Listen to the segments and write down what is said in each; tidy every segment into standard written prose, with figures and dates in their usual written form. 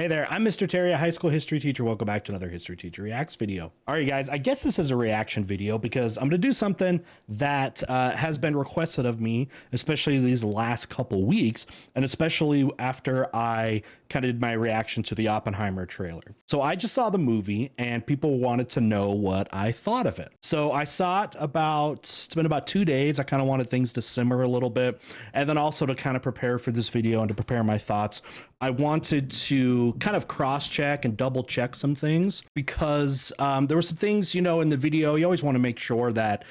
Hey there, I'm Mr. Terry, a high school history teacher. Welcome back to another History Teacher Reacts video. All right, guys, I guess this is a reaction video because I'm going to do something that has been requested of me, especially these last couple weeks, and especially after I kind of did my reaction to the Oppenheimer trailer. So I just saw the movie and people wanted to know what I thought of it. So I saw it it's been about 2 days. I kind of wanted things to simmer a little bit. And then also to kind of prepare for this video and to prepare my thoughts, I wanted to kind of cross-check and double-check some things because there were some things, in the video, you always want to make sure that,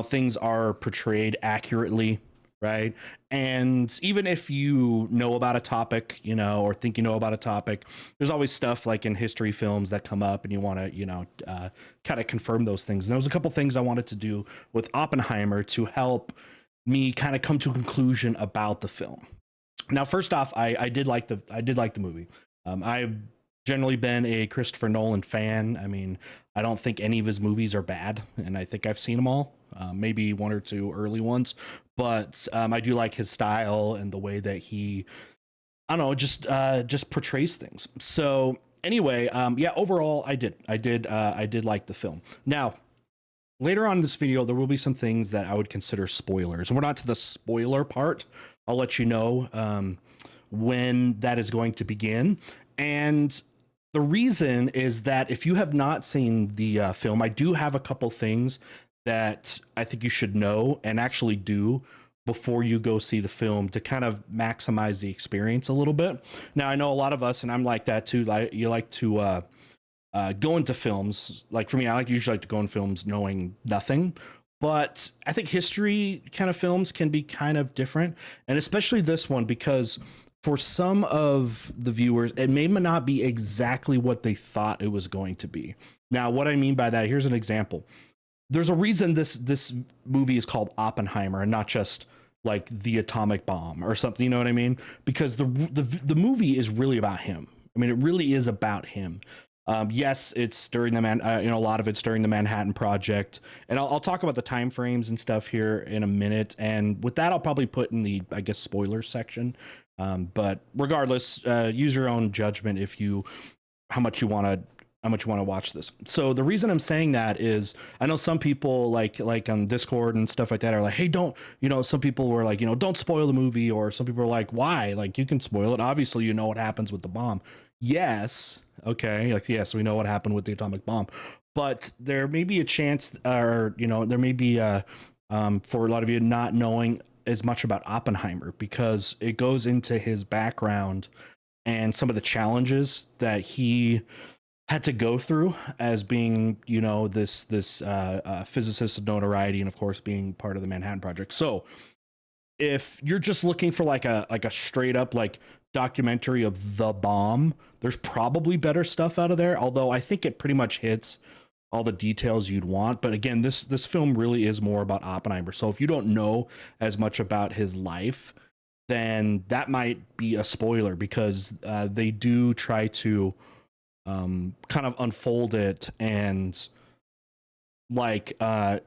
things are portrayed accurately, right? And even if you know about a topic, or think you know about a topic, there's always stuff like in history films that come up and you want to, kind of confirm those things. And there was a couple things I wanted to do with Oppenheimer to help me kind of come to a conclusion about the film. Now, first off, I did like the movie. I've generally been a Christopher Nolan fan. I mean, I don't think any of his movies are bad, and I think I've seen them all. Maybe one or two early ones, but I do like his style and the way that he, I don't know, just portrays things. So anyway, yeah, overall, I did like the film. Now, later on in this video, there will be some things that I would consider spoilers. We're not to the spoiler part. I'll let you know when that is going to begin. And the reason is that if you have not seen the film, I do have a couple things that I think you should know and actually do before you go see the film to kind of maximize the experience a little bit. Now, I know a lot of us, and I'm like that too, you like to go into films. Like for me, I usually like to go in films knowing nothing. But I think history kind of films can be kind of different, and especially this one, because for some of the viewers, it may not be exactly what they thought it was going to be. Now, what I mean by that, here's an example. There's a reason this movie is called Oppenheimer and not just like the atomic bomb or something, you know what I mean? Because the movie is really about him. I mean, it really is about him. Yes, it's during the a lot of it's during the Manhattan Project, and I'll talk about the time frames and stuff here in a minute. And with that, I'll probably put in the, I guess, spoilers section. But regardless, use your own judgment if how much you want to watch this. So the reason I'm saying that is I know some people like on Discord and stuff like that are like, hey, don't, some people were like, don't spoil the movie, or some people are like, why? Like, you can spoil it. Obviously, you know what happens with the bomb. Yes. Okay. Like, yes, we know what happened with the atomic bomb, but there may be a chance, or, there may be for a lot of you not knowing as much about Oppenheimer, because it goes into his background and some of the challenges that he had to go through as being, this physicist of notoriety, and of course being part of the Manhattan Project. So if you're just looking for like a straight up like documentary of the bomb, there's probably better stuff out of there, although I think it pretty much hits all the details you'd want. But again, this film really is more about Oppenheimer. So if you don't know as much about his life, then that might be a spoiler, because they do try to kind of unfold it, and like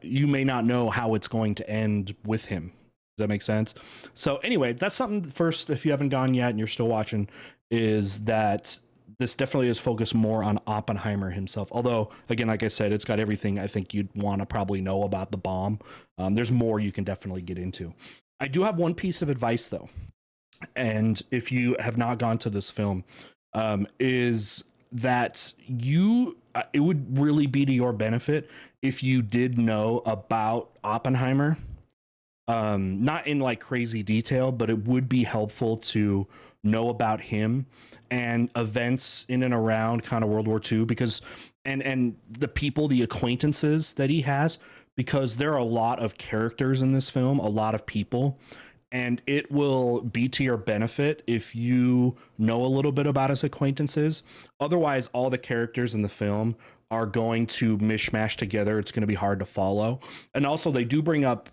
you may not know how it's going to end with him. Does that make sense? So anyway, that's something first, if you haven't gone yet and you're still watching, is that this definitely is focused more on Oppenheimer himself. Although, again, like I said, it's got everything I think you'd want to probably know about the bomb. There's more you can definitely get into. I do have one piece of advice, though. And if you have not gone to this film, is that it would really be to your benefit if you did know about Oppenheimer. Not in like crazy detail, but it would be helpful to know about him and events in and around kind of World War II, because and the people, the acquaintances that he has, because there are a lot of characters in this film, a lot of people, and it will be to your benefit if you know a little bit about his acquaintances. Otherwise, all the characters in the film are going to mishmash together. It's going to be hard to follow. And also, they do bring up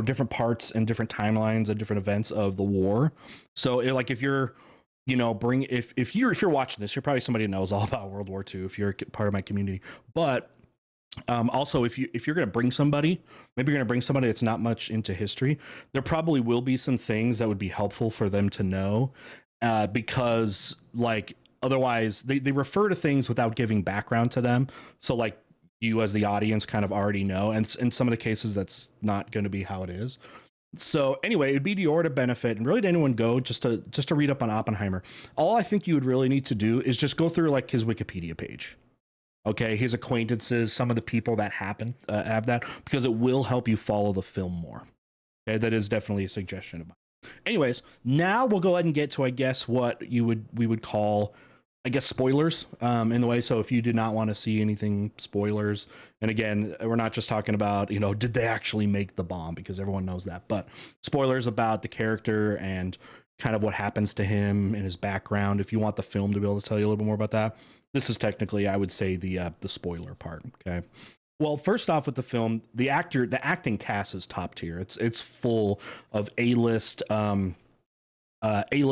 different parts and different timelines and different events of the war. So like if you're, if you're watching this, you're probably somebody who knows all about World War II, if you're part of my community. But also, if you're going to bring somebody, maybe you're going to bring somebody that's not much into history, there probably will be some things that would be helpful for them to know, because like Otherwise, they refer to things without giving background to them. So like you as the audience kind of already know, and in some of the cases that's not going to be how it is. So anyway, it'd be to your to benefit and really to anyone go just to read up on Oppenheimer. All I think you would really need to do is just go through like his Wikipedia page. Okay, his acquaintances, some of the people that happen have that, because it will help you follow the film more. Okay, that is definitely a suggestion of mine. Anyways, now we'll go ahead and get to, I guess, what we would call, I guess, spoilers in the way. So if you did not want to see anything spoilers, and again, we're not just talking about, you know, did they actually make the bomb, because everyone knows that, but spoilers about the character and kind of what happens to him and his background. If you want the film to be able to tell you a little bit more about that, this is technically, I would say, the spoiler part. Okay. Well, first off, with the film, the acting cast is top tier. It's full of A-list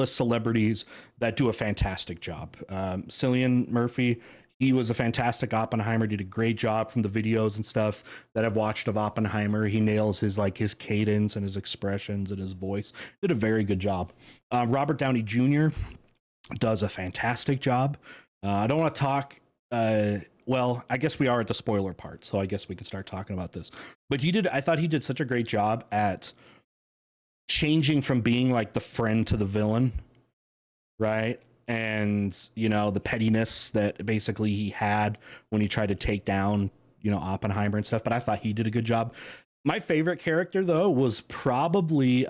celebrities that do a fantastic job. Cillian Murphy, he was a fantastic Oppenheimer, did a great job from the videos and stuff that I've watched of Oppenheimer. He nails his cadence and his expressions and his voice. Did a very good job. Robert Downey Jr. does a fantastic job. I don't want to talk. Well, I guess we are at the spoiler part, so I guess we could start talking about this. But I thought he did such a great job at changing from being like the friend to the villain, right? And, you know, the pettiness that basically he had when he tried to take down, you know, Oppenheimer and stuff. But I thought he did a good job. My favorite character, though, was probably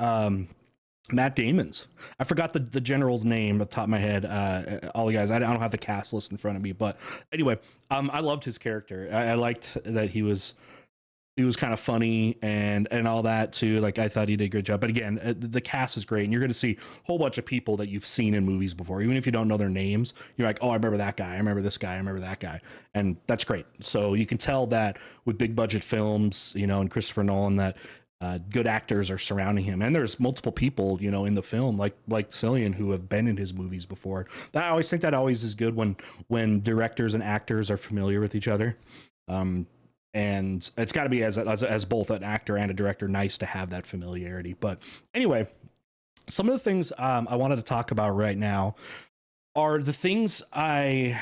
Matt Damon's. I forgot the general's name at the top of my head. All the guys, I don't have the cast list in front of me, but anyway, I loved his character. I liked that he was kind of funny and all that too. Like, I thought he did a good job. But again, the cast is great, and you're going to see a whole bunch of people that you've seen in movies before, even if you don't know their names. You're like, oh, I remember that guy. I remember this guy. I remember that guy, and that's great. So you can tell that with big budget films, you know, and Christopher Nolan, that good actors are surrounding him, and there's multiple people, you know, in the film like Cillian, who have been in his movies before. I always think that always is good when directors and actors are familiar with each other, and it's got to be as both an actor and a director, nice to have that familiarity. But anyway, some of the things I wanted to talk about right now are the things I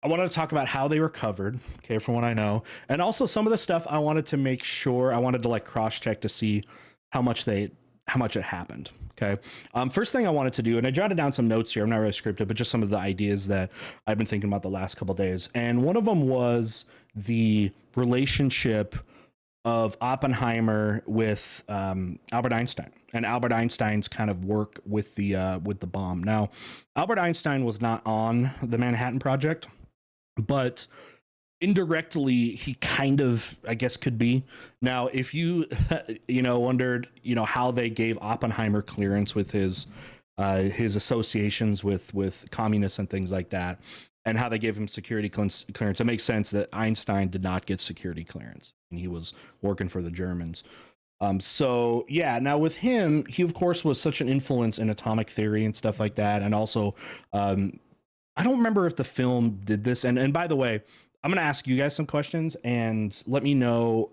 wanted to talk about, how they were covered, okay, from what I know, and also some of the stuff I wanted to make sure, I wanted to like cross check to see how much it happened. Okay. First thing I wanted to do, and I jotted down some notes here, I'm not really scripted, but just some of the ideas that I've been thinking about the last couple of days. And one of them was the relationship of Oppenheimer with Albert Einstein, and Albert Einstein's kind of work with the bomb. Now, Albert Einstein was not on the Manhattan Project, but indirectly he kind of, I guess, could be. Now, if you wondered, you know, how they gave Oppenheimer clearance with his associations with communists and things like that, and how they gave him security clearance, it makes sense that Einstein did not get security clearance, and he was working for the Germans. So yeah, now with him, he of course was such an influence in atomic theory and stuff like that, and also I don't remember if the film did this. And by the way, I'm going to ask you guys some questions and let me know,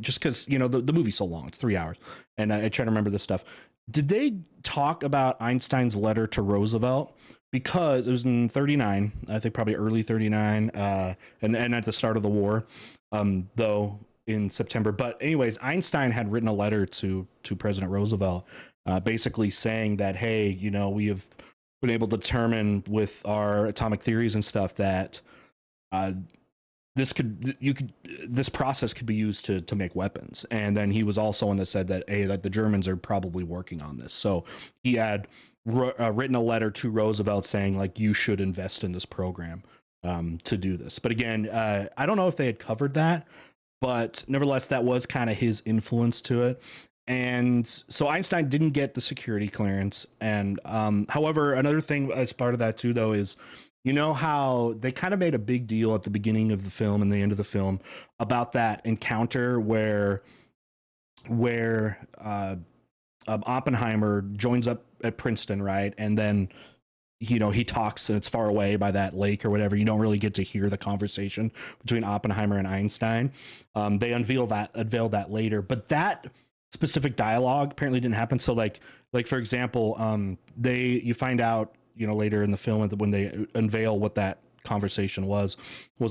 just because, you know, the movie's so long, it's 3 hours, and I try to remember this stuff. Did they talk about Einstein's letter to Roosevelt? Because it was in 39, I think probably early 39, and at the start of the war, though in September. But anyways, Einstein had written a letter to President Roosevelt, basically saying that, hey, you know, we have been able to determine with our atomic theories and stuff that this process could be used to make weapons. And then he was also one that said that, hey, that the Germans are probably working on this. So he had written a letter to Roosevelt saying, like, you should invest in this program to do this. But again, I don't know if they had covered that, but nevertheless, that was kind of his influence to it. And so Einstein didn't get the security clearance. And however, another thing as part of that too, though, is, you know, how they kind of made a big deal at the beginning of the film and the end of the film about that encounter where Oppenheimer joins up at Princeton, right? And then, you know, he talks and it's far away by that lake or whatever. You don't really get to hear the conversation between Oppenheimer and Einstein. They unveil that later, but that specific dialogue apparently didn't happen. So like for example, you find out, later in the film when they unveil what that conversation was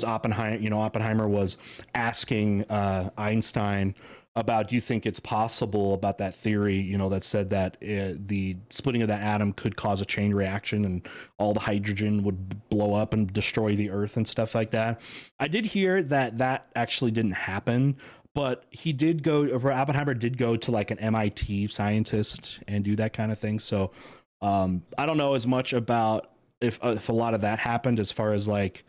Oppenheimer. Oppenheimer was asking Einstein about, do you think it's possible about that theory, that said that the splitting of that atom could cause a chain reaction and all the hydrogen would blow up and destroy the earth and stuff like that. I did hear that actually didn't happen, but Oppenheimer did go to like an MIT scientist and do that kind of thing. So I don't know as much about if a lot of that happened, as far as like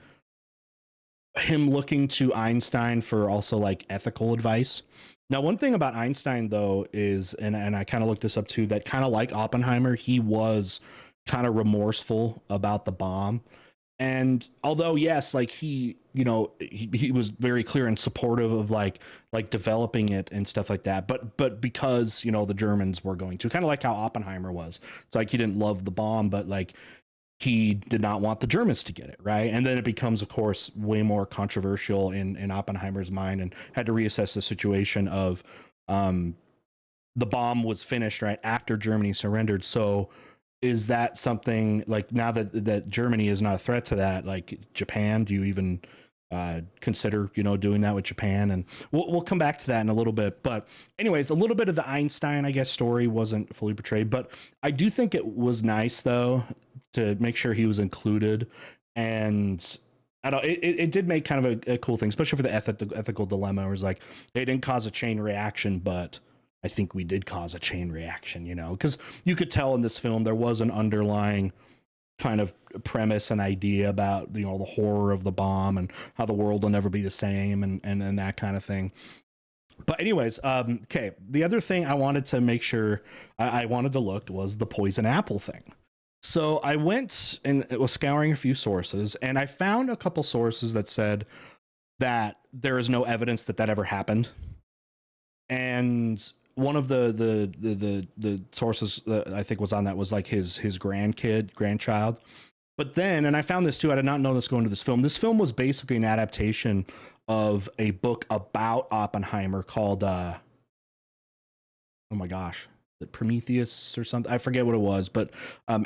him looking to Einstein for also like ethical advice. Now, one thing about Einstein, though, is, and I kind of looked this up too, that kind of like Oppenheimer, he was kind of remorseful about the bomb. And although, yes, like he was very clear and supportive of like developing it and stuff like that. But because, the Germans were going to, kind of like how Oppenheimer was. It's like he didn't love the bomb, but like he did not want the Germans to get it, right? And then it becomes, of course, way more controversial in Oppenheimer's mind, and had to reassess the situation of the bomb was finished right after Germany surrendered. So is that something, like, now that Germany is not a threat to that, like Japan, do you even consider doing that with Japan? And we'll come back to that in a little bit. But anyways, a little bit of the Einstein, I guess, story wasn't fully portrayed, but I do think it was nice, though, to make sure he was included. And I don't, it did make kind of a cool thing, especially for the ethical dilemma. It was like, they didn't cause a chain reaction, but I think we did cause a chain reaction, because you could tell in this film there was an underlying kind of premise and idea about the horror of the bomb and how the world will never be the same, and that kind of thing. But anyways, okay, the other thing I wanted to make sure I wanted to look was the poison apple thing. So I went and was scouring a few sources, and I found a couple sources that said that there is no evidence that ever happened. And one of the sources that I think was on that was like his grandchild. But then, and I found this too, I did not know this going to this film. This film was basically an adaptation of a book about Oppenheimer called, oh my gosh, Prometheus or something. I forget what it was, but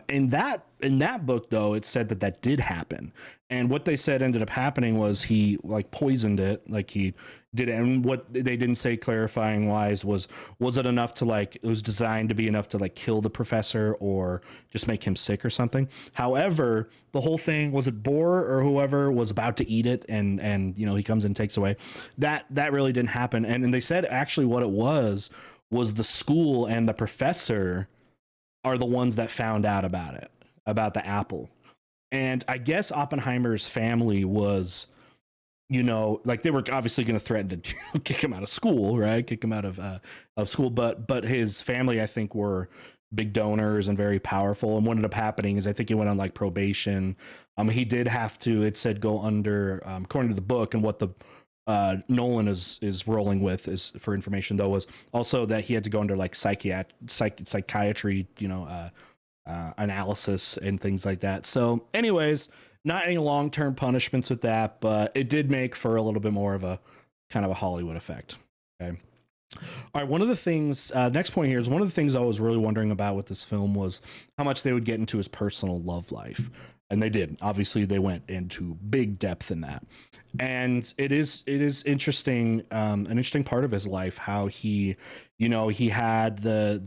in that book, though, it said that did happen. And what they said ended up happening was he like poisoned it, like he did it. And what they didn't say, clarifying wise, was it enough to like, it was designed to be enough to like kill the professor or just make him sick or something. However, the whole thing, was it Bohr or whoever was about to eat it, and he comes and takes away, that really didn't happen. And they said actually what it was the school and the professor are the ones that found out about it, about the apple. And I guess Oppenheimer's family was, like, they were obviously going to threaten to kick him out of school, right? Kick him out of school. But his family, I think, were big donors and very powerful. And what ended up happening is I think he went on like probation. He did have to, it said, go under, according to the book, and what the Nolan is rolling with is for information, though, was also that he had to go under like psychiatry, analysis and things like that. So anyways, not any long-term punishments with that, but it did make for a little bit more of a kind of a Hollywood effect. Okay. All right. One of the things, next point here is one of the things I was really wondering about with this film was how much they would get into his personal love life. And they did. Obviously, they went into big depth in that. And it is interesting, an interesting part of his life, how he had the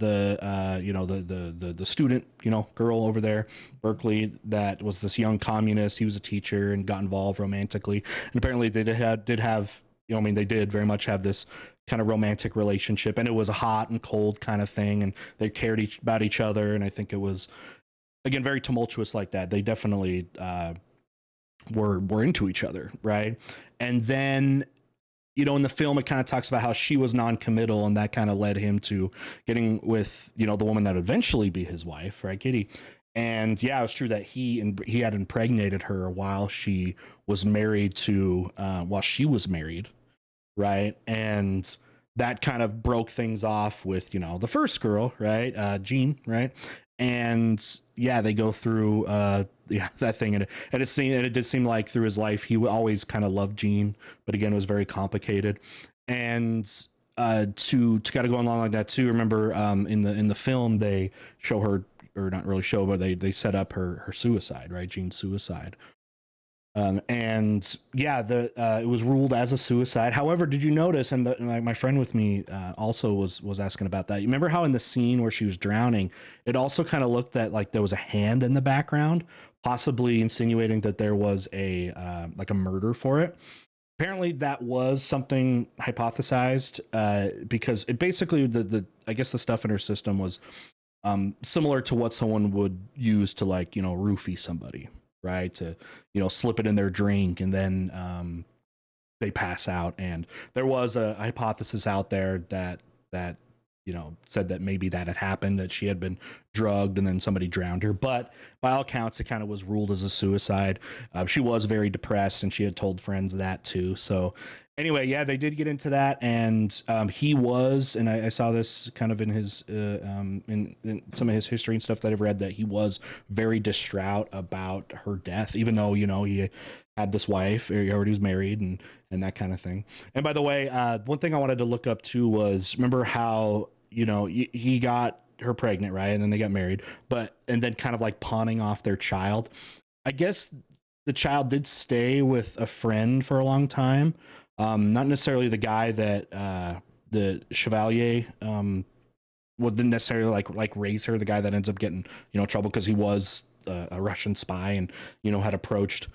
student, girl over there, Berkeley, that was this young communist. He was a teacher and got involved romantically. And apparently they did have, they did very much have this kind of romantic relationship, and it was a hot and cold kind of thing. And they cared about each other. And I think it was, again, very tumultuous like that. They definitely were into each other, right? And then, in the film, it kind of talks about how she was non-committal, and that kind of led him to getting with, the woman that would eventually be his wife, right, Kitty? And yeah, it's true that he had impregnated her while she was married, right? And that kind of broke things off with, the first girl, right? Jean, right? And yeah, they go through that thing, and it did seem like through his life he always kind of loved Jean, but again, it was very complicated. And to kind of go along like that too, remember in the film they show her or not really show, but they set up her suicide, right? Jean's suicide. And yeah, it was ruled as a suicide. However, did you notice? And my friend with me also was asking about that. You remember how in the scene where she was drowning, it also kind of looked that like there was a hand in the background, possibly insinuating that there was a like a murder for it. Apparently, that was something hypothesized because it basically the I guess the stuff in her system was similar to what someone would use to like roofie somebody, right? To slip it in their drink and then they pass out. And there was a hypothesis out there that said that maybe that had happened, that she had been drugged and then somebody drowned her. But by all accounts, it kind of was ruled as a suicide. She was very depressed, and she had told friends that too. So anyway, yeah, they did get into that, and he was, and I saw this kind of in his in some of his history and stuff that I've read, that he was very distraught about her death, even though he had this wife, or he already was married, and that kind of thing. And by the way, one thing I wanted to look up too was, remember how he got her pregnant, right? And then they got married, and then kind of like pawning off their child. I guess the child did stay with a friend for a long time. Not necessarily the guy that the Chevalier wouldn't necessarily like raise her, the guy that ends up getting trouble because he was a Russian spy and had approached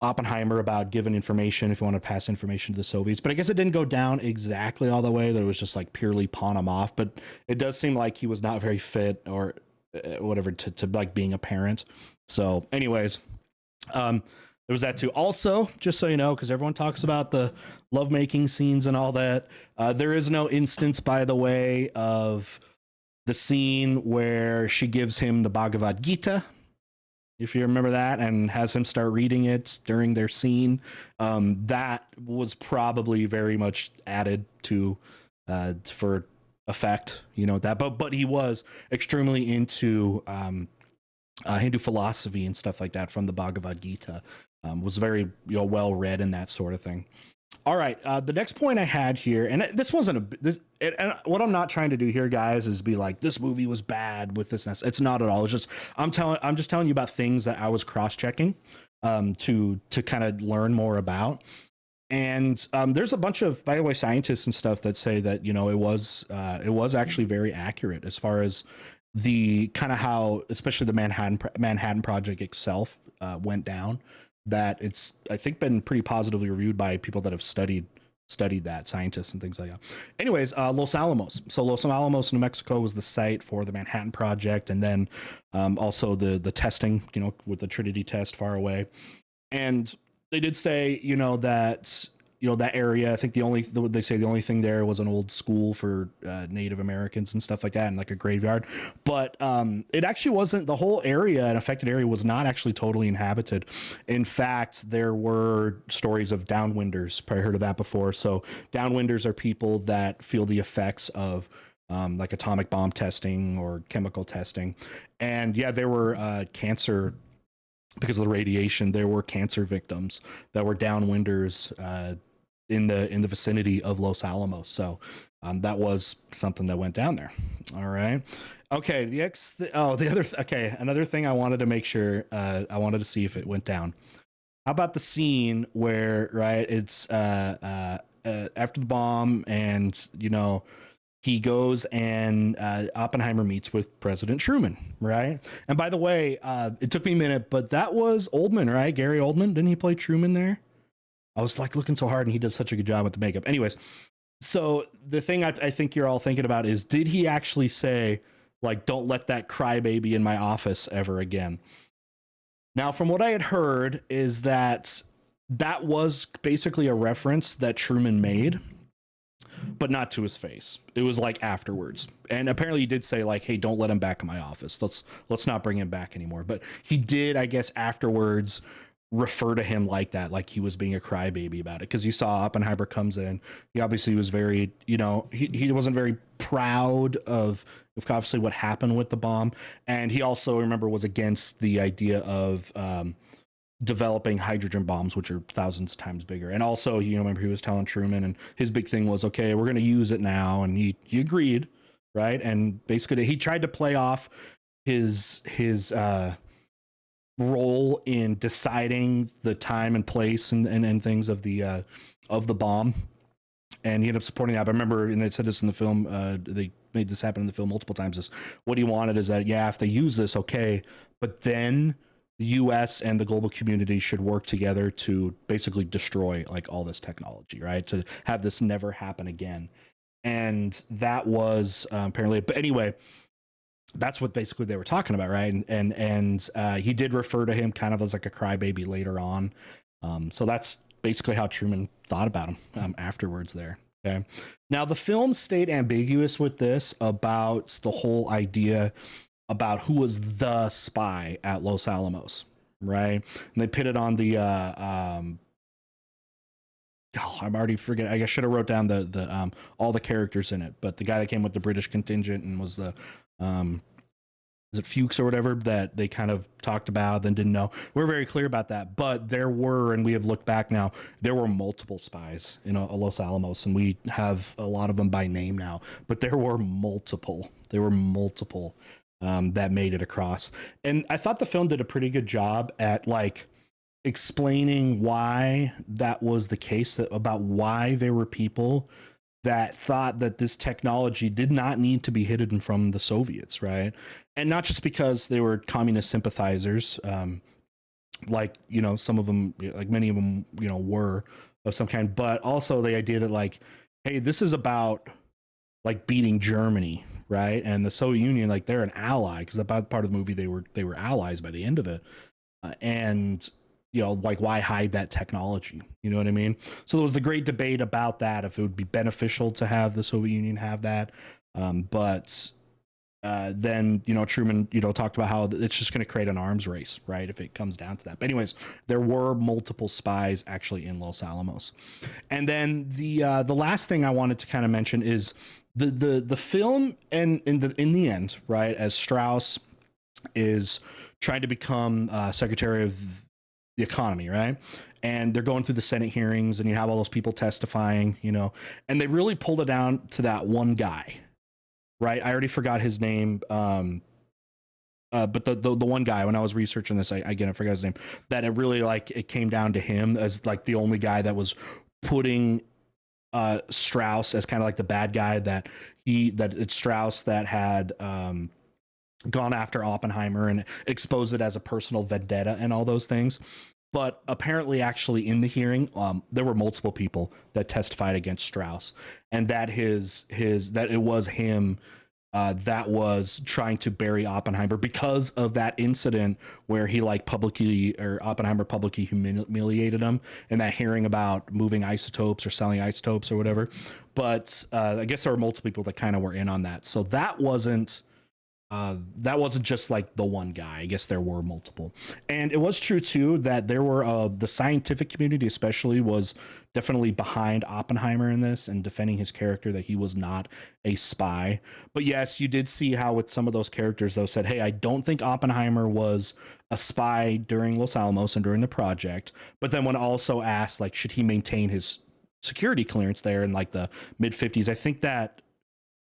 Oppenheimer about giving information if you want to pass information to the Soviets. But I guess it didn't go down exactly all the way, that it was just like purely pawn him off. But it does seem like he was not very fit or whatever to like being a parent. So anyways, there was that too. Also, just so you know, because everyone talks about the lovemaking scenes and all that, there is no instance, by the way, of the scene where she gives him the Bhagavad Gita, if you remember that, and has him start reading it during their scene. That was probably very much added to for effect, that. But he was extremely into Hindu philosophy and stuff like that from the Bhagavad Gita. Was very well read and that sort of thing. All right, the next point I had here, and this wasn't and what I'm not trying to do here, guys, is be like, this movie was bad with this. It's not at all. It's just I'm just telling you about things that I was cross-checking to kind of learn more about. And there's a bunch of, by the way, scientists and stuff that say that it was actually very accurate as far as the kind of how, especially the Manhattan Project itself went down. That it's, I think, been pretty positively reviewed by people that have studied that, scientists and things like that. Anyways, Los Alamos. So Los Alamos, New Mexico was the site for the Manhattan Project, and then also the testing, with the Trinity test far away. And they did say, that that area, I think the only thing there was an old school for Native Americans and stuff like that, and like a graveyard. But it actually wasn't, the whole area, an affected area, was not actually totally inhabited. In fact, there were stories of downwinders. Probably heard of that before. So downwinders are people that feel the effects of like atomic bomb testing or chemical testing. And yeah, there were cancer, because of the radiation, there were cancer victims that were downwinders in the vicinity of Los Alamos. So that was something that went down there. All right. Okay. Another thing I wanted to make sure, I wanted to see if it went down. How about the scene where, right, it's after the bomb, and he goes and Oppenheimer meets with President Truman, right? And by the way, it took me a minute, but that was Oldman, right? Gary Oldman, didn't he play Truman there? I was like looking so hard, and he does such a good job with the makeup. Anyways, so the thing I think you're all thinking about is, did he actually say, like, don't let that crybaby in my office ever again? Now, from what I had heard, is that was basically a reference that Truman made, but not to his face. It was like afterwards. And apparently he did say, like, hey, don't let him back in my office. Let's not bring him back anymore. But he did, I guess, afterwards refer to him like that, like he was being a crybaby about it. Because you saw Oppenheimer comes in. He obviously was very, he wasn't very proud of obviously what happened with the bomb. And he also, remember, was against the idea of developing hydrogen bombs, which are thousands of times bigger. And also, remember, he was telling Truman, and his big thing was, okay, we're going to use it now. And he agreed, right? And basically he tried to play off his role in deciding the time and place and things of the bomb, and he ended up supporting that. But I remember, and they said this in the film, they made this happen in the film multiple times, is what he wanted is that, yeah, if they use this, okay, but then the US and the global community should work together to basically destroy like all this technology, right? To have this never happen again. And that was apparently, but anyway, that's what basically they were talking about, right? And he did refer to him kind of as like a crybaby later on. So that's basically how Truman thought about him afterwards there. Okay. Now the film stayed ambiguous with this about the whole idea about who was the spy at Los Alamos, right? And they pitted on the I'm already forgetting. I should have wrote down the all the characters in it, but the guy that came with the British contingent and was the is it Fuchs or whatever that they kind of talked about then didn't know. We're very clear about that, but there were, and we have looked back now, there were multiple spies in Los Alamos, and we have a lot of them by name now, but there were multiple that made it across. And I thought the film did a pretty good job at like explaining why that was the case, about why there were people that thought that this technology did not need to be hidden from the Soviets, right? And not just because they were communist sympathizers, like, you know, some of them, like many of them, you know, were of some kind, but also the idea that like, hey, this is about like beating Germany, right? And the Soviet Union, like they're an ally, because about part of the movie they were allies by the end of it, and you know, like why hide that technology? You know what I mean? So there was the great debate about that, if it would be beneficial to have the Soviet Union have that. But then, you know, Truman, you know, talked about how it's just going to create an arms race, right? If it comes down to that. But anyways, there were multiple spies actually in Los Alamos. And then the last thing I wanted to kind of mention is the film, and in the end, right, as Strauss is trying to become Secretary of the Economy, right? And they're going through the Senate hearings, and you have all those people testifying, you know, and they really pulled it down to that one guy, right? I already forgot his name. But the one guy, when I was researching this, I forgot his name, that it really like it came down to him as like the only guy that was putting Strauss as kind of like the bad guy, that it's Strauss that had gone after Oppenheimer and exposed it as a personal vendetta and all those things. But apparently, actually, in the hearing, there were multiple people that testified against Strauss, and that that it was him that was trying to bury Oppenheimer because of that incident where he Oppenheimer publicly humiliated him in that hearing about moving isotopes or selling isotopes or whatever. But I guess there were multiple people that kind of were in on that. So that wasn't just like the one guy. I guess there were multiple. And it was true too that there were the scientific community especially was definitely behind Oppenheimer in this and defending his character, that he was not a spy. But yes, you did see how with some of those characters though said, hey, I don't think Oppenheimer was a spy during Los Alamos and during the project. But then when also asked like, should he maintain his security clearance there in like the mid 50s, I think that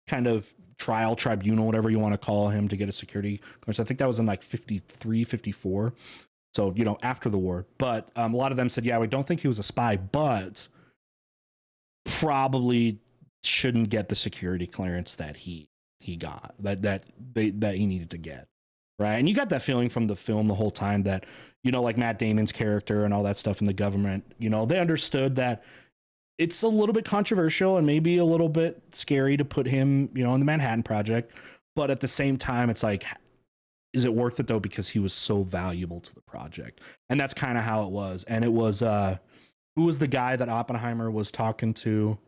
kind of trial tribunal, whatever you want to call him, to get a security clearance, I think that was in like 53, 54. So, you know, after the war. But a lot of them said, yeah, we don't think he was a spy, but probably shouldn't get the security clearance that he got, that he needed to get. Right. And you got that feeling from the film the whole time that, you know, like Matt Damon's character and all that stuff in the government, you know, they understood that it's a little bit controversial and maybe a little bit scary to put him, you know, in the Manhattan Project. But at the same time, it's like, is it worth it though? Because he was so valuable to the project. And that's kind of how it was. And it was, who was the guy that Oppenheimer was talking to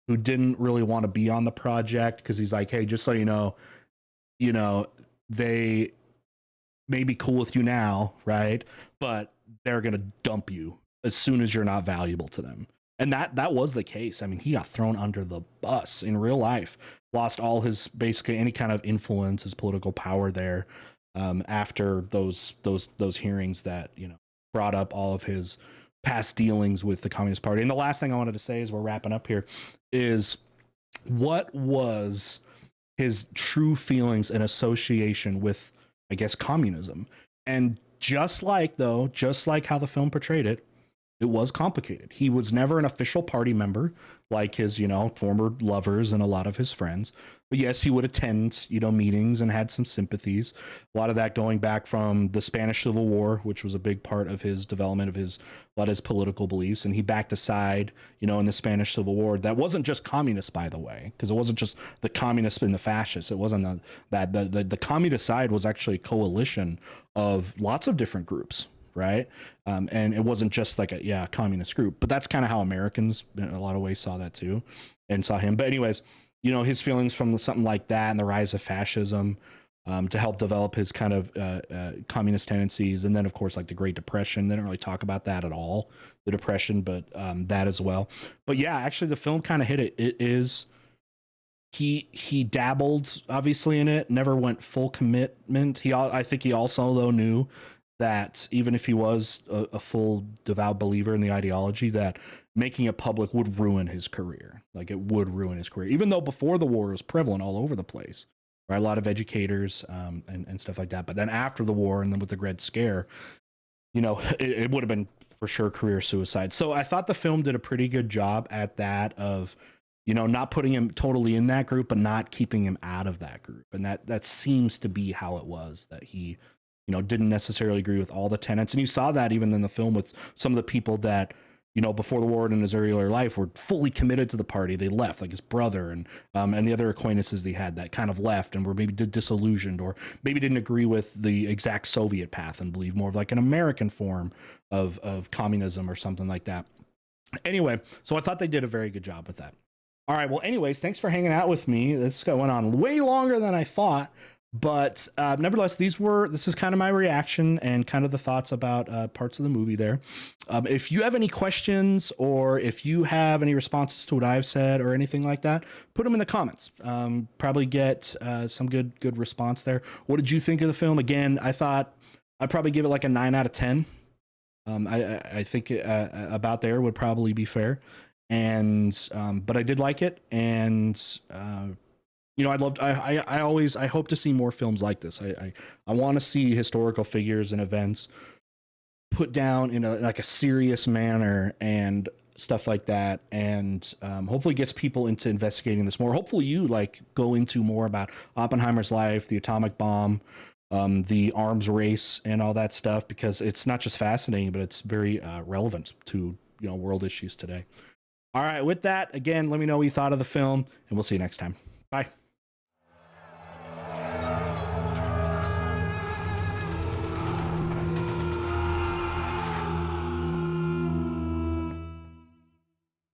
who didn't really want to be on the project? Cause he's like, hey, just so you know, they may be cool with you now, right? But they're going to dump you as soon as you're not valuable to them. And that was the case. I mean, he got thrown under the bus in real life, lost all his basically any kind of influence, his political power there, after those hearings that, you know, brought up all of his past dealings with the Communist Party. And the last thing I wanted to say as we're wrapping up here is, what was his true feelings and association with, I guess, communism. And just like how the film portrayed it, it was complicated. He was never an official party member like his, former lovers and a lot of his friends. But yes, he would attend, meetings and had some sympathies. A lot of that going back from the Spanish Civil War, which was a big part of his development of a lot of his political beliefs. And he backed a side, in the Spanish Civil War. That wasn't just communists, by the way, because it wasn't just the communists and the fascists. It wasn't the communist side was actually a coalition of lots of different groups. Right. And it wasn't just like a communist group, but that's kind of how Americans in a lot of ways saw that too and saw him. But anyways, his feelings from something like that and the rise of fascism to help develop his kind of communist tendencies. And then, of course, like the Great Depression. They don't really talk about that at all, the Depression, but that as well. But yeah, actually, the film kind of hit it. It is. He dabbled obviously in it, never went full commitment. I think he also, though, knew that even if he was a full devout believer in the ideology, that making it public would ruin his career. Like it would ruin his career, even though before the war it was prevalent all over the place, right? A lot of educators and stuff like that. But then after the war and then with the Red Scare, it would have been for sure career suicide. So I thought the film did a pretty good job at that of, not putting him totally in that group, but not keeping him out of that group. And that seems to be how it was, that he didn't necessarily agree with all the tenets. And you saw that even in the film with some of the people that, before the war and in his earlier life were fully committed to the party. They left, like his brother and the other acquaintances they had that kind of left and were maybe disillusioned or maybe didn't agree with the exact Soviet path and believe more of like an American form of communism or something like that. Anyway, so I thought they did a very good job with that. All right. Well, anyways, thanks for hanging out with me. This went on way longer than I thought. But nevertheless, this is kind of my reaction and kind of the thoughts about parts of the movie there. If you have any questions or if you have any responses to what I've said or anything like that, put them in the comments. Probably get some good response there. What did you think of the film? Again, I thought I'd probably give it like a 9 out of 10. I think about there would probably be fair. And but I did like it. And I hope to see more films like this. I want to see historical figures and events put down in a serious manner and stuff like that. And hopefully gets people into investigating this more. Hopefully you go into more about Oppenheimer's life, the atomic bomb, the arms race and all that stuff, because it's not just fascinating, but it's very relevant to, world issues today. All right. With that, again, let me know what you thought of the film and we'll see you next time. Bye.